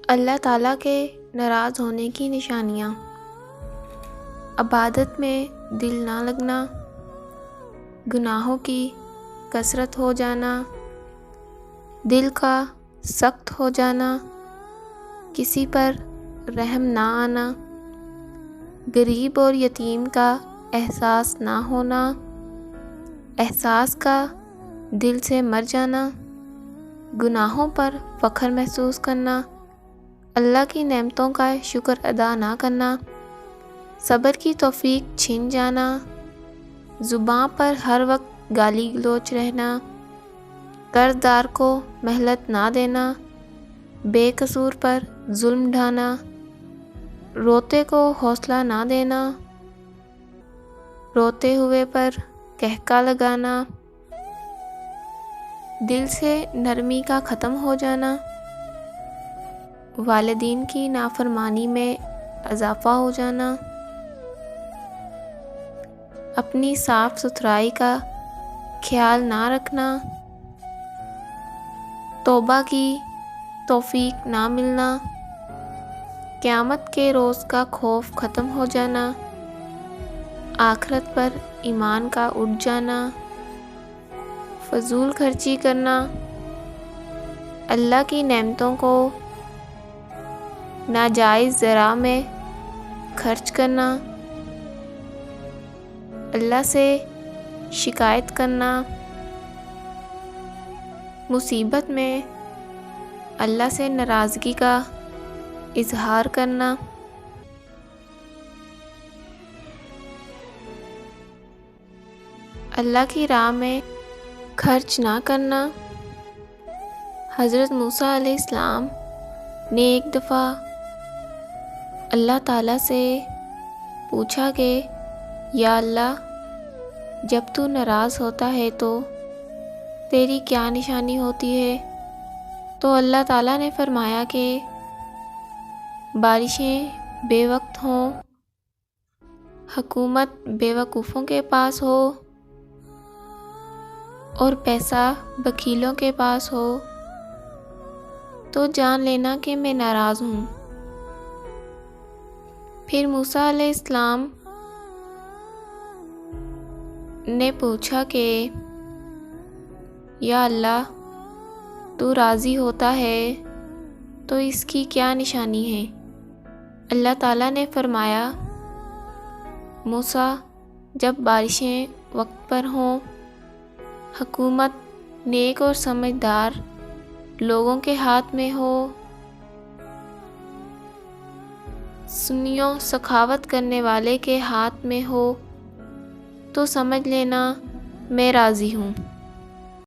اللہ تعالیٰ کے ناراض ہونے کی نشانیاں: عبادت میں دل نہ لگنا، گناہوں کی کثرت ہو جانا، دل کا سخت ہو جانا، کسی پر رحم نہ آنا، غریب اور یتیم کا احساس نہ ہونا، احساس کا دل سے مر جانا، گناہوں پر فخر محسوس کرنا، اللہ کی نعمتوں کا شکر ادا نہ کرنا، صبر کی توفیق چھن جانا، زباں پر ہر وقت گالی گلوچ رہنا، قرض دار کو مہلت نہ دینا، بے قصور پر ظلم ڈھانا، روتے کو حوصلہ نہ دینا، روتے ہوئے پر قہقہ لگانا، دل سے نرمی کا ختم ہو جانا، والدین کی نافرمانی میں اضافہ ہو جانا، اپنی صاف ستھرائی کا خیال نہ رکھنا، توبہ کی توفیق نہ ملنا، قیامت کے روز کا خوف ختم ہو جانا، آخرت پر ایمان کا اٹھ جانا، فضول خرچی کرنا، اللہ کی نعمتوں کو ناجائز ذرائع میں خرچ کرنا، اللہ سے شکایت کرنا، مصیبت میں اللہ سے ناراضگی کا اظہار کرنا، اللہ کی راہ میں خرچ نہ کرنا۔ حضرت موسیٰ علیہ السلام نے ایک دفعہ اللہ تعالیٰ سے پوچھا کہ یا اللہ، جب تو ناراض ہوتا ہے تو تیری کیا نشانی ہوتی ہے؟ تو اللہ تعالیٰ نے فرمایا کہ بارشیں بے وقت ہوں، حکومت بے وقوفوں کے پاس ہو اور پیسہ بخیلوں کے پاس ہو، تو جان لینا کہ میں ناراض ہوں۔ پھر موسیٰ علیہ السلام نے پوچھا کہ یا اللہ، تو راضی ہوتا ہے تو اس کی کیا نشانی ہے؟ اللہ تعالیٰ نے فرمایا، موسیٰ، جب بارشیں وقت پر ہوں، حکومت نیک اور سمجھدار لوگوں کے ہاتھ میں ہو، سنیوں سخاوت کرنے والے کے ہاتھ میں ہو، تو سمجھ لینا میں راضی ہوں۔